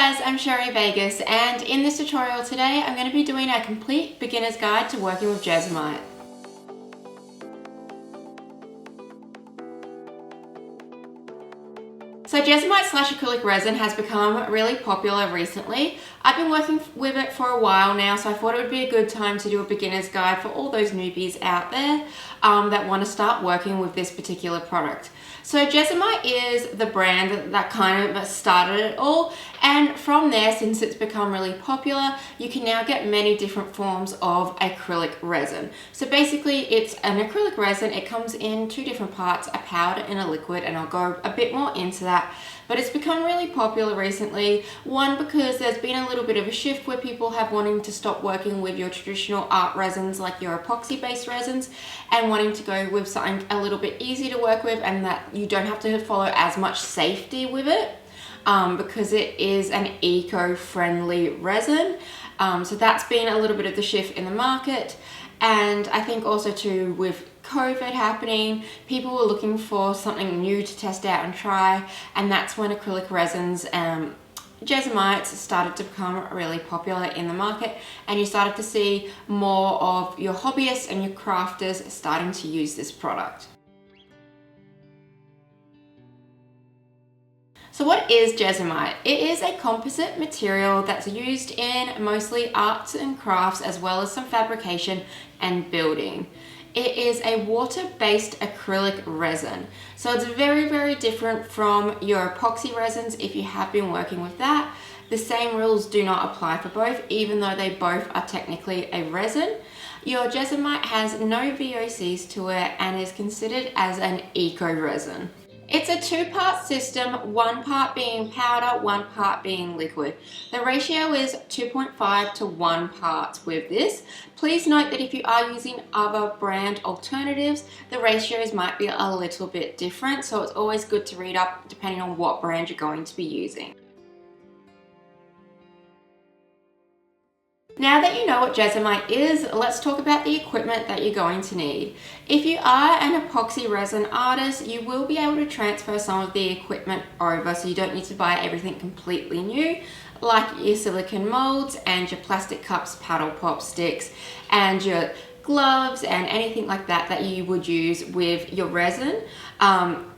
guys, I'm Sheri Vegas, and in this tutorial today I'm going to be doing a complete beginner's guide to working with Jesmonite. So Jesmonite / acrylic resin has become really popular recently. I've been working with it for a while now, so I thought it would be a good time to do a beginner's guide for all those newbies out there that want to start working with this particular product. So Jesmonite is the brand that kind of started it all, and from there, since it's become really popular, you can now get many different forms of acrylic resin. So basically it's an acrylic resin. It comes in two different parts, a powder and a liquid, and I'll go a bit more into that. But it's become really popular recently, one because there's been a little bit of a shift where people have wanting to stop working with your traditional art resins like your epoxy based resins and wanting to go with something a little bit easy to work with and that you don't have to follow as much safety with it because it is an eco-friendly resin. So that's been a little bit of the shift in the market. And I think also too with COVID happening, people were looking for something new to test out and try, and that's when acrylic resins, Jesmomites started to become really popular in the market, and you started to see more of your hobbyists and your crafters starting to use this product. So what is Jesmonite? It is a composite material that's used in mostly arts and crafts as well as some fabrication and building. It is a water-based acrylic resin. So it's very, very different from your epoxy resins if you have been working with that. The same rules do not apply for both, even though they both are technically a resin. Your Jesmonite has no VOCs to it and is considered as an eco-resin. It's a two-part system, one part being powder, one part being liquid. The ratio is 2.5 to 1 parts with this. Please note that if you are using other brand alternatives, the ratios might be a little bit different, so it's always good to read up depending on what brand you're going to be using. Now that you know what Jesmonite is, let's talk about the equipment that you're going to need. If you are an epoxy resin artist, you will be able to transfer some of the equipment over, so you don't need to buy everything completely new, like your silicone molds and your plastic cups, paddle pop sticks, and your gloves and anything like that that you would use with your resin.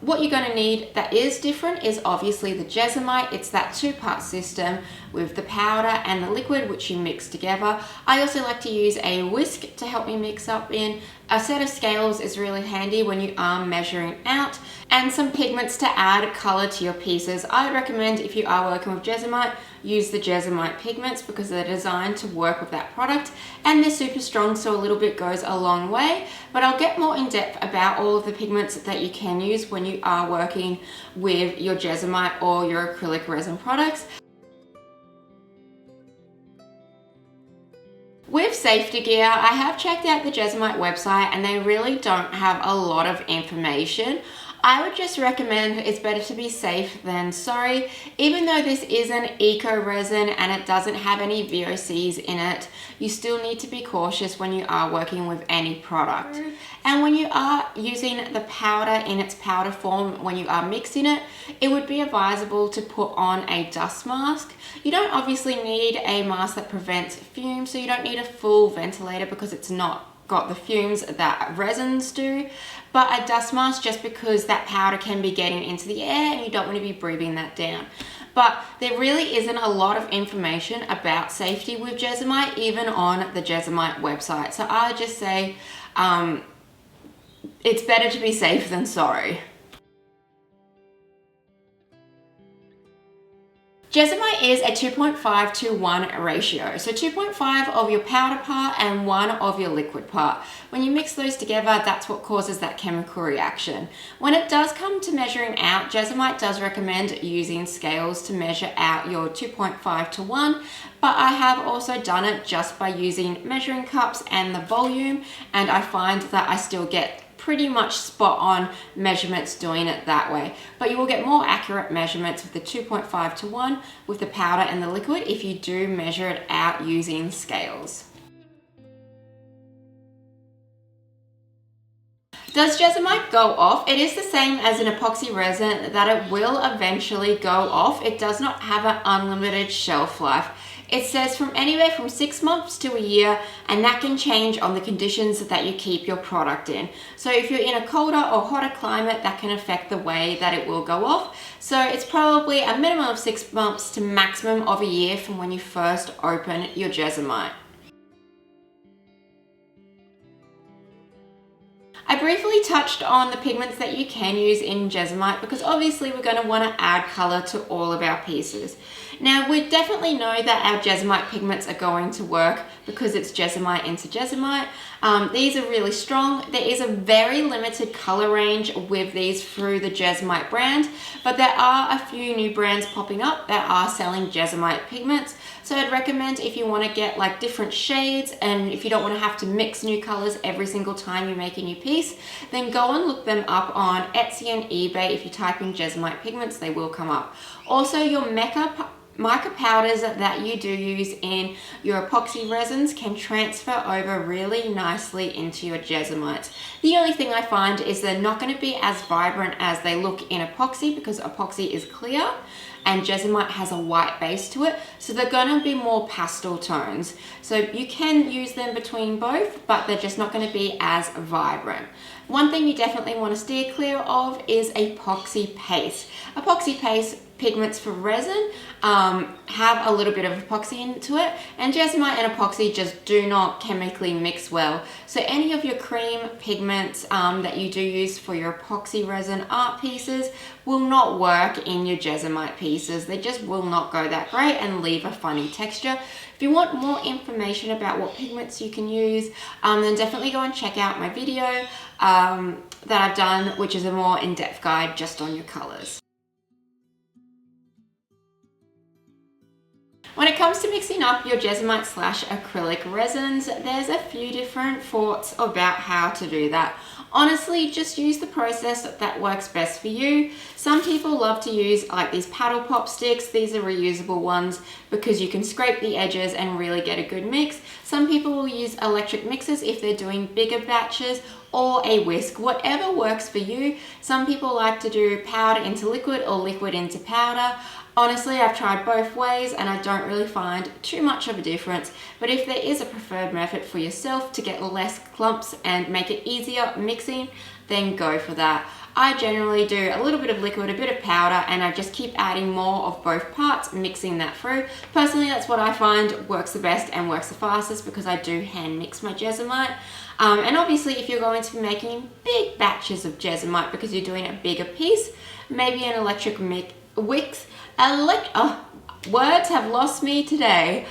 What you're going to need that is different is obviously the Jesmonite. It's that two-part system with the powder and the liquid, which you mix together. I also like to use a whisk to help me mix up in. A set of scales is really handy when you are measuring out, and some pigments to add color to your pieces. I recommend if you are working with Jesmonite, use the Jesmonite pigments because they're designed to work with that product and they're super strong, so a little bit goes a long way. But I'll get more in depth about all of the pigments that you can use when you are working with your Jesmonite or your acrylic resin products. With safety gear, I have checked out the Jesmonite website and they really don't have a lot of information. I would just recommend it's better to be safe than sorry. Even though this is an eco resin and it doesn't have any VOCs in it, you still need to be cautious when you are working with any product. And when you are using the powder in its powder form, when you are mixing it, it would be advisable to put on a dust mask. You don't obviously need a mask that prevents fumes, so you don't need a full ventilator because it's not got the fumes that resins do, but a dust mask just because that powder can be getting into the air and you don't want to be breathing that down. But there really isn't a lot of information about safety with Jesmonite, even on the Jesmonite website. So I would just say it's better to be safe than sorry. Jesmonite is a 2.5 to 1 ratio, so 2.5 of your powder part and 1 of your liquid part. When you mix those together, that's what causes that chemical reaction. When it does come to measuring out, Jesmonite does recommend using scales to measure out your 2.5 to 1, but I have also done it just by using measuring cups and the volume, and I find that I still get pretty much spot on measurements doing it that way. But you will get more accurate measurements with the 2.5 to 1 with the powder and the liquid if you do measure it out using scales. Does Jesmonite go off? It is the same as an epoxy resin that it will eventually go off. It does not have an unlimited shelf life. It says from anywhere from 6 months to a year, and that can change on the conditions that you keep your product in. So if you're in a colder or hotter climate, that can affect the way that it will go off. So it's probably a minimum of 6 months to maximum of a year from when you first open your Jesmonite. I briefly touched on the pigments that you can use in Jesmonite because obviously we're going to want to add color to all of our pieces. Now we definitely know that our Jesmonite pigments are going to work because it's Jesmonite into Jesmonite. These are really strong. There is a very limited color range with these through the Jesmonite brand, but there are a few new brands popping up that are selling Jesmonite pigments. So I'd recommend if you want to get like different shades and if you don't want to have to mix new colors every single time you make a new piece, then go and look them up on Etsy and eBay. If you type in Jesmonite pigments, they will come up. Also, your mica powders that you do use in your epoxy resins can transfer over really nicely into your Jesmonite. The only thing I find is they're not going to be as vibrant as they look in epoxy because epoxy is clear and Jesmonite has a white base to it, so they're going to be more pastel tones. So you can use them between both, but they're just not going to be as vibrant. One thing you definitely want to steer clear of is epoxy paste. Epoxy paste pigments for resin have a little bit of epoxy into it, and Jesmonite and epoxy just do not chemically mix well. So any of your cream pigments that you do use for your epoxy resin art pieces will not work in your Jesmonite pieces. They just will not go that great and leave a funny texture. If you want more information about what pigments you can use, then definitely go and check out my video that I've done, which is a more in-depth guide just on your colors. When it comes to mixing up your Jesmonite / acrylic resins, there's a few different thoughts about how to do that. Honestly, just use the process that works best for you. Some people love to use like these paddle pop sticks. These are reusable ones because you can scrape the edges and really get a good mix. Some people will use electric mixers if they're doing bigger batches, or a whisk, whatever works for you. Some people like to do powder into liquid or liquid into powder. Honestly, I've tried both ways and I don't really find too much of a difference, but if there is a preferred method for yourself to get less clumps and make it easier mixing, then go for that. I generally do a little bit of liquid, a bit of powder, and I just keep adding more of both parts, mixing that through. Personally, that's what I find works the best and works the fastest because I do hand mix my Jesmonite. And obviously if you're going to be making big batches of Jesmonite because you're doing a bigger piece, maybe an electric words have lost me today.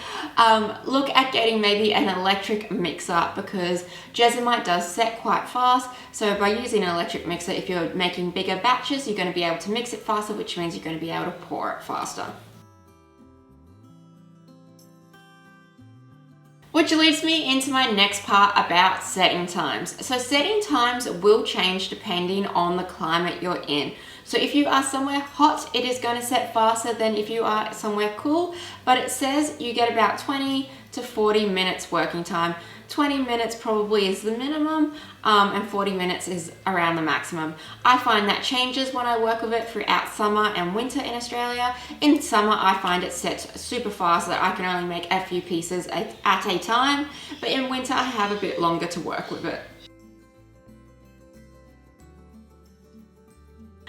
Look at getting maybe an electric mixer because Jesmonite does set quite fast. So by using an electric mixer, if you're making bigger batches, you're going to be able to mix it faster, which means you're going to be able to pour it faster. Which leads me into my next part about setting times. So setting times will change depending on the climate you're in. So if you are somewhere hot, it is going to set faster than if you are somewhere cool, but it says you get about 20 to 40 minutes working time. 20 minutes probably is the minimum, and 40 minutes is around the maximum. I find that changes when I work with it throughout summer and winter in Australia. In summer, I find it sets super fast that I can only make a few pieces at a time, but in winter, I have a bit longer to work with it.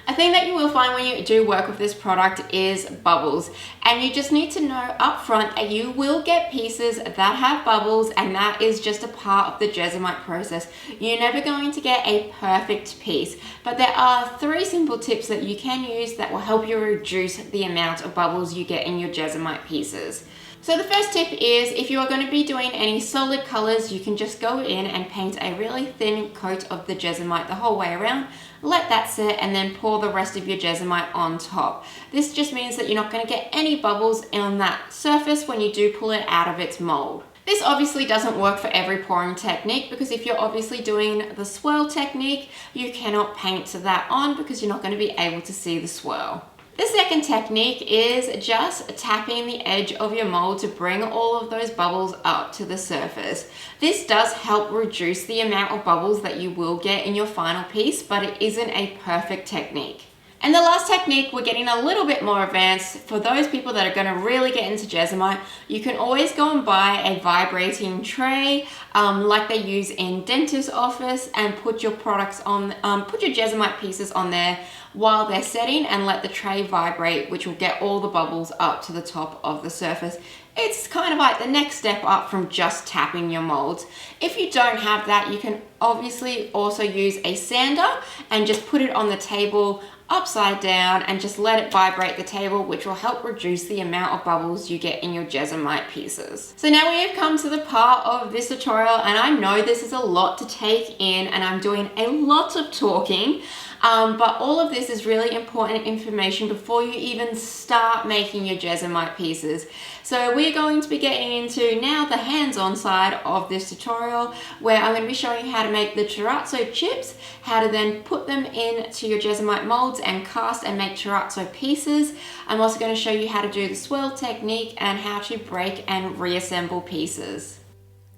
A thing that you will find when you do work with this product is bubbles, and you just need to know up front that you will get pieces that have bubbles, and that is just a part of the Jesmonite process. You're never going to get a perfect piece, but there are 3 simple tips that you can use that will help you reduce the amount of bubbles you get in your Jesmonite pieces. So the first tip is if you are going to be doing any solid colors, you can just go in and paint a really thin coat of the Jesmonite the whole way around. Let that set and then pour the rest of your Jesmonite on top. This just means that you're not going to get any bubbles on that surface when you do pull it out of its mold. This obviously doesn't work for every pouring technique because if you're obviously doing the swirl technique, you cannot paint that on because you're not going to be able to see the swirl. The second technique is just tapping the edge of your mold to bring all of those bubbles up to the surface. This does help reduce the amount of bubbles that you will get in your final piece, but it isn't a perfect technique. And the last technique, we're getting a little bit more advanced. For those people that are going to really get into Jesmonite, you can always go and buy a vibrating tray like they use in dentist's office and put your products on, put your Jesmonite pieces on there while they're setting and let the tray vibrate, which will get all the bubbles up to the top of the surface. It's kind of like the next step up from just tapping your molds. If you don't have that, you can obviously also use a sander and just put it on the table upside down and just let it vibrate the table, which will help reduce the amount of bubbles you get in your Jesmonite pieces. So now we have come to the part of this tutorial, and I know this is a lot to take in and I'm doing a lot of talking, but all of this is really important information before you even start making your Jesmonite pieces. So we're going to be getting into now the hands-on side of this tutorial, where I'm going to be showing you how to make the terrazzo chips, how to then put them into your Jesmonite molds and cast and make terrazzo pieces. I'm also going to show you how to do the swirl technique and how to break and reassemble pieces.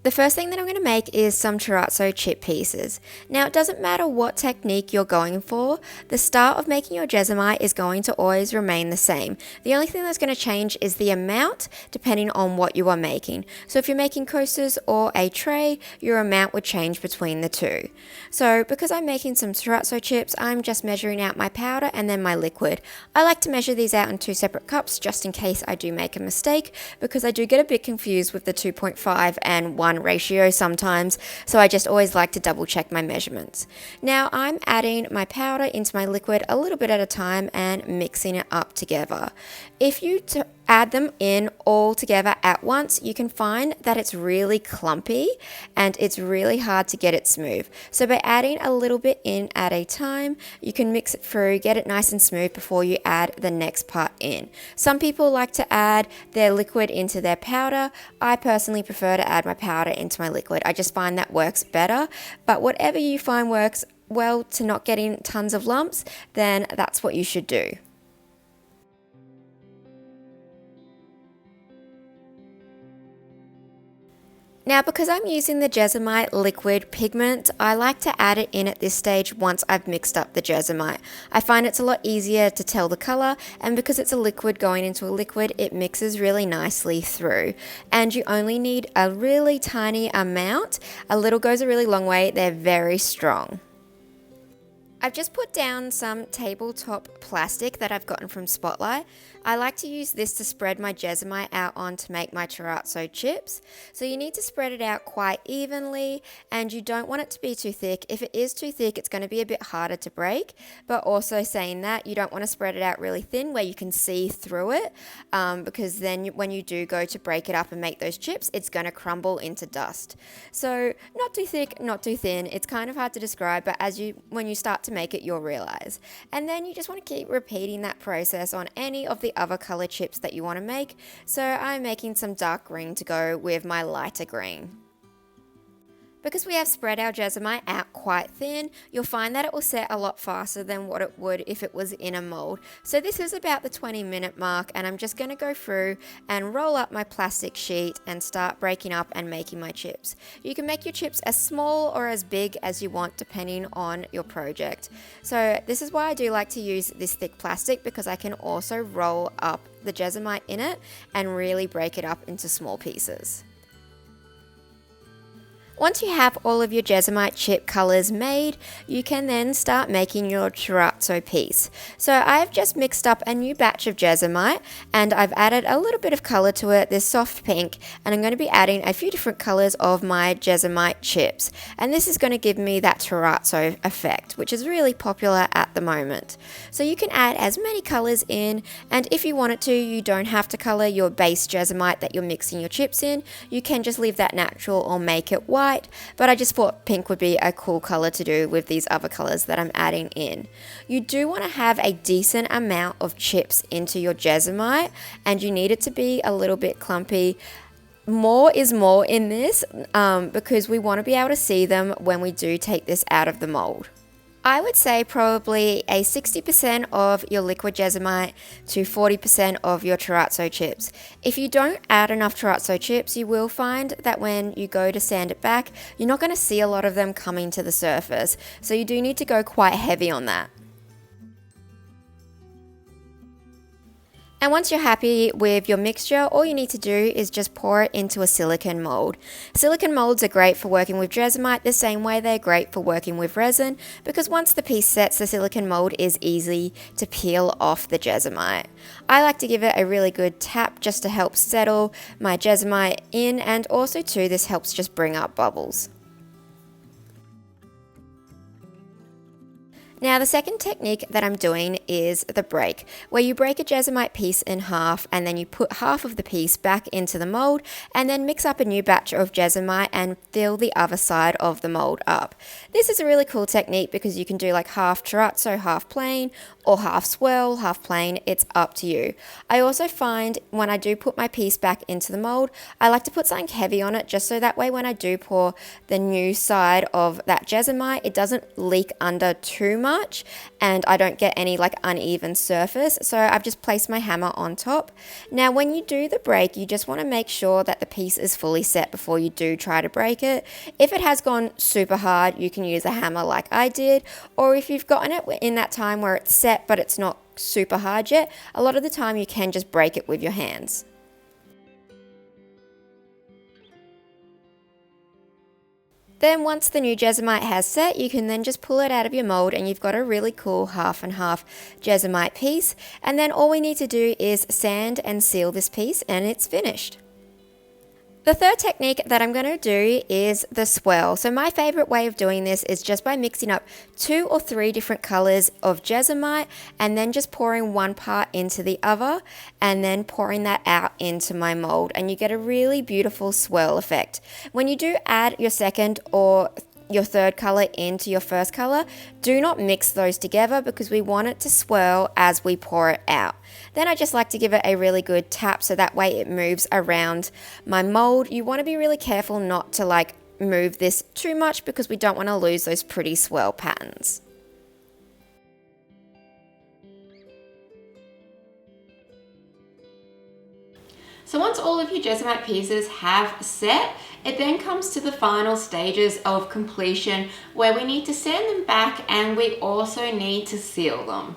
The first thing that I'm going to make is some terrazzo chip pieces. Now, it doesn't matter what technique you're going for, the start of making your Jesmonite is going to always remain the same. The only thing that's going to change is the amount depending on what you are making. So if you're making coasters or a tray, your amount would change between the two. So because I'm making some terrazzo chips, I'm just measuring out my powder and then my liquid. I like to measure these out in 2 separate cups just in case I do make a mistake, because I do get a bit confused with the 2.5 and 1 ratio sometimes, so I just always like to double check my measurements. Now I'm adding my powder into my liquid a little bit at a time and mixing it up together. If you add them in all together at once, you can find that it's really clumpy and it's really hard to get it smooth. So by adding a little bit in at a time, you can mix it through, get it nice and smooth before you add the next part in. Some people like to add their liquid into their powder. I personally prefer to add my powder into my liquid. I just find that works better, but whatever you find works well to not getting tons of lumps, then that's what you should do. Now, because I'm using the Jesmonite liquid pigment, I like to add it in at this stage once I've mixed up the Jesmonite. I find it's a lot easier to tell the color, and because it's a liquid going into a liquid, it mixes really nicely through. And you only need a really tiny amount. A little goes a really long way. They're very strong. I've just put down some tabletop plastic that I've gotten from Spotlight. I like to use this to spread my Jesmonite out on to make my terrazzo chips. So you need to spread it out quite evenly, and you don't want it to be too thick. If it is too thick, it's going to be a bit harder to break, but also saying that, you don't want to spread it out really thin where you can see through it, because then when you do go to break it up and make those chips, it's going to crumble into dust. So not too thick, not too thin. It's kind of hard to describe, but when you start to make it, you'll realize. And then you just want to keep repeating that process on any of the other color chips that you want to make. So I'm making some dark green to go with my lighter green. Because we have spread our Jesmonite out quite thin, you'll find that it will set a lot faster than what it would if it was in a mold. So this is about the 20-minute mark, and I'm just going to go through and roll up my plastic sheet and start breaking up and making my chips. You can make your chips as small or as big as you want depending on your project. So this is why I do like to use this thick plastic, because I can also roll up the Jesmonite in it and really break it up into small pieces. Once you have all of your Jesmonite chip colors made, you can then start making your terrazzo piece. So I've just mixed up a new batch of Jesmonite, and I've added a little bit of color to it, this soft pink, and I'm going to be adding a few different colors of my Jesmonite chips. And this is going to give me that terrazzo effect, which is really popular at the moment. So you can add as many colors in, and if you wanted to, you don't have to color your base Jesmonite that you're mixing your chips in. You can just leave that natural or make it white. But I just thought pink would be a cool color to do with these other colors that I'm adding in. You do want to have a decent amount of chips into your Jesmonite, and you need it to be a little bit clumpy. More is more in this, because we want to be able to see them when we do take this out of the mold. I would say probably a 60% of your liquid Jesmonite to 40% of your terrazzo chips. If you don't add enough terrazzo chips, you will find that when you go to sand it back, you're not going to see a lot of them coming to the surface. So you do need to go quite heavy on that. And once you're happy with your mixture, all you need to do is just pour it into a silicone mold. Silicone molds are great for working with Jesmonite the same way they're great for working with resin, because once the piece sets, the silicone mold is easy to peel off the Jesmonite. I like to give it a really good tap just to help settle my Jesmonite in, and also too, this helps just bring up bubbles. Now the second technique that I'm doing is the break, where you break a Jesmonite piece in half and then you put half of the piece back into the mold and then mix up a new batch of Jesmonite and fill the other side of the mold up. This is a really cool technique because you can do like half terrazzo, half plain, or half swirl, half plain, it's up to you. I also find when I do put my piece back into the mold, I like to put something heavy on it just so that way when I do pour the new side of that Jesmonite, it doesn't leak under too much and I don't get any like uneven surface. So I've just placed my hammer on top. Now when you do the break, you just want to make sure that the piece is fully set before you do try to break it. If it has gone super hard, you can use a hammer like I did, or if you've gotten it in that time where it's set but it's not super hard yet, a lot of the time you can just break it with your hands. Then once the new Jesmonite has set, you can then just pull it out of your mold and you've got a really cool half and half Jesmonite piece. And then all we need to do is sand and seal this piece and it's finished. The third technique that I'm going to do is the swirl. So my favorite way of doing this is just by mixing up 2 or 3 different colors of Jesmonite and then just pouring one part into the other and then pouring that out into my mold, and you get a really beautiful swirl effect. When you do add your second or your third color into your first color, do not mix those together because we want it to swirl as we pour it out. Then I just like to give it a really good tap so that way it moves around my mold. You want to be really careful not to like move this too much because we don't want to lose those pretty swirl patterns. So once all of your Jesmonite pieces have set, it then comes to the final stages of completion where we need to sand them back and we also need to seal them.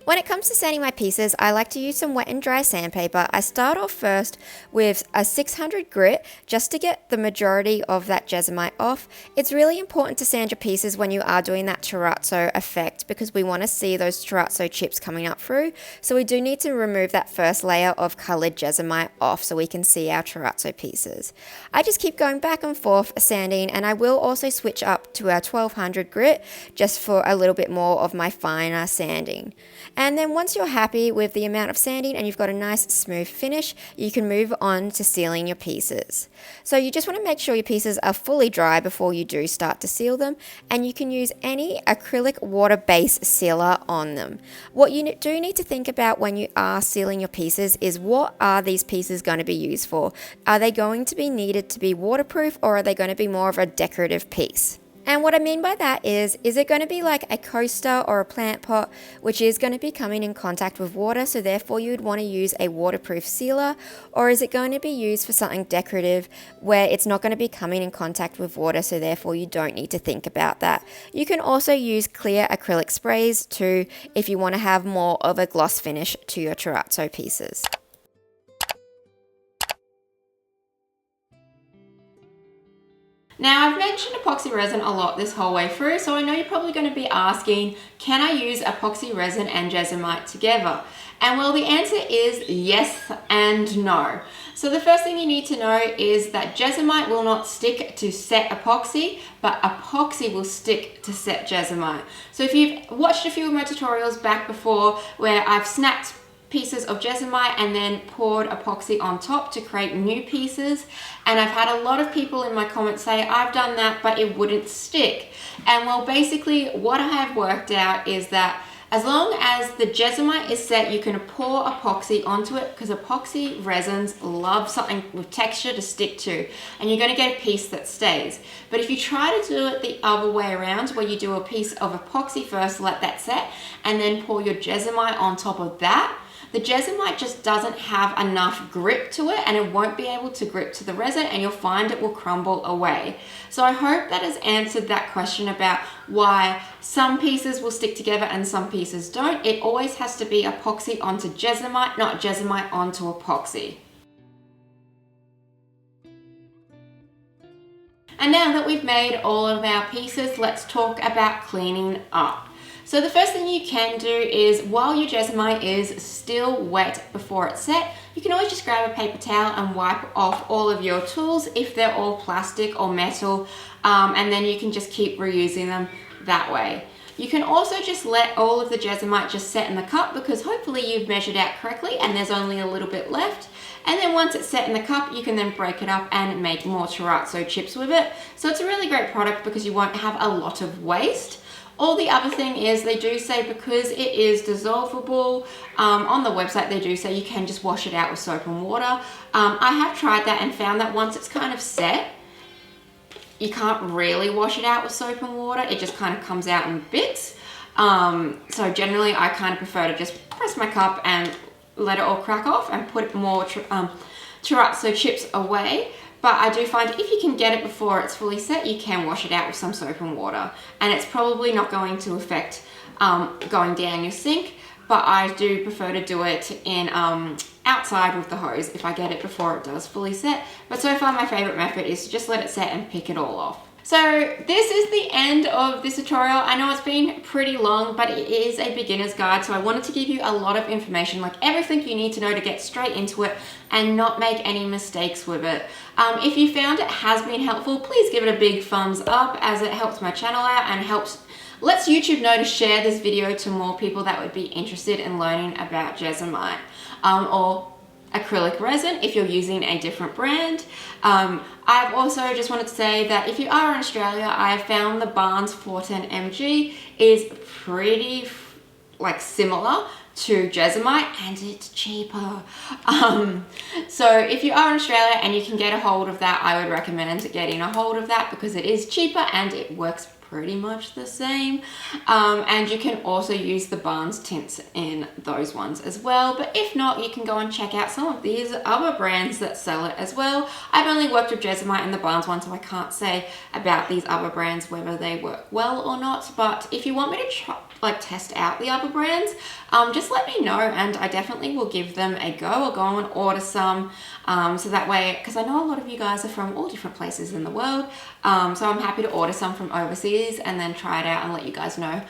When it comes to sanding my pieces, I like to use some wet and dry sandpaper. I start off first with a 600 grit just to get the majority of that Jesmonite off. It's really important to sand your pieces when you are doing that terrazzo effect because we want to see those terrazzo chips coming up through. So we do need to remove that first layer of colored Jesmonite off so we can see our terrazzo pieces. I just keep going back and forth sanding, and I will also switch up to our 1200 grit just for a little bit more of my finer sanding. And then once you're happy with the amount of sanding and you've got a nice smooth finish, you can move on to sealing your pieces. So you just want to make sure your pieces are fully dry before you do start to seal them, and you can use any acrylic water-based sealer on them. What you do need to think about when you are sealing your pieces is what are these pieces going to be used for? Are they going to be needed to be waterproof, or are they going to be more of a decorative piece? And what I mean by that is it going to be like a coaster or a plant pot, which is going to be coming in contact with water, so therefore you would want to use a waterproof sealer, or is it going to be used for something decorative where it's not going to be coming in contact with water, so therefore you don't need to think about that. You can also use clear acrylic sprays too if you want to have more of a gloss finish to your terrazzo pieces. Now I've mentioned epoxy resin a lot this whole way through, so I know you're probably going to be asking, can I use epoxy resin and Jesmonite together? And well, the answer is yes and no. So the first thing you need to know is that Jesmonite will not stick to set epoxy, but epoxy will stick to set Jesmonite. So if you've watched a few of my tutorials back before where I've snapped pieces of Jesmonite and then poured epoxy on top to create new pieces, and I've had a lot of people in my comments say I've done that but it wouldn't stick. And well, basically what I have worked out is that As long as the Jesmonite is set, you can pour epoxy onto it because epoxy resins love something with texture to stick to, and you're going to get a piece that stays. But if you try to do it the other way around, where you do a piece of epoxy first, let that set, and then pour your Jesmonite on top of that, the Jesmonite just doesn't have enough grip to it, and it won't be able to grip to the resin, and you'll find it will crumble away. So I hope that has answered that question about why some pieces will stick together and some pieces don't. It always has to be epoxy onto Jesmonite, not Jesmonite onto epoxy. And now that we've made all of our pieces, let's talk about cleaning up. So the first thing you can do is, while your Jesmonite is still wet before it's set, you can always just grab a paper towel and wipe off all of your tools if they're all plastic or metal, and then you can just keep reusing them that way. You can also just let all of the Jesmonite just set in the cup, because hopefully you've measured out correctly and there's only a little bit left. And then once it's set in the cup, you can then break it up and make more terrazzo chips with it. So it's a really great product because you won't have a lot of waste. All the other thing is, they do say because it is dissolvable, on the website they do say you can just wash it out with soap and water. I have tried that and found that once it's kind of set, you can't really wash it out with soap and water. It just kind of comes out in bits. So generally I kind of prefer to just press my cup and let it all crack off and put more terrazzo chips away. But I do find if you can get it before it's fully set, you can wash it out with some soap and water. And it's probably not going to affect going down your sink, but I do prefer to do it in outside with the hose if I get it before it does fully set. But so far my favorite method is to just let it set and pick it all off. So this is the end of this tutorial. I know it's been pretty long, but it is a beginner's guide, so I wanted to give you a lot of information, like everything you need to know to get straight into it and not make any mistakes with it. If you found it has been helpful, please give it a big thumbs up, as it helps my channel out and lets YouTube know to share this video to more people that would be interested in learning about Jesmonite or acrylic resin if you're using a different brand. I've also just wanted to say that if you are in Australia, I have found the Barnes 410 mg is pretty similar to Jesmonite, and it's cheaper. So if you are in Australia and you can get a hold of that, I would recommend getting a hold of that because it is cheaper and it works pretty much the same. And you can also use the Barnes tints in those ones as well. But if not, you can go and check out some of these other brands that sell it as well. I've only worked with Jesmonite and the Barnes one, so I can't say about these other brands whether they work well or not. But if you want me to try, test out the other brands, just let me know and I definitely will give them a go. I'll go and order some, so that way, because I know a lot of you guys are from all different places in the world, so I'm happy to order some from overseas and then try it out and let you guys know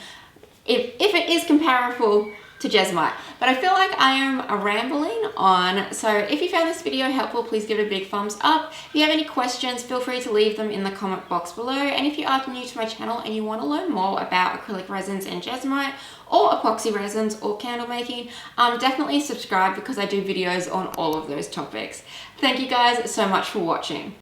if it is comparable to Jesmonite. But I feel like I am rambling on, so if you found this video helpful, please give it a big thumbs up. If you have any questions, feel free to leave them in the comment box below. And if you are new to my channel and you want to learn more about acrylic resins and Jesmonite or epoxy resins or candle making, definitely subscribe because I do videos on all of those topics. Thank you guys so much for watching.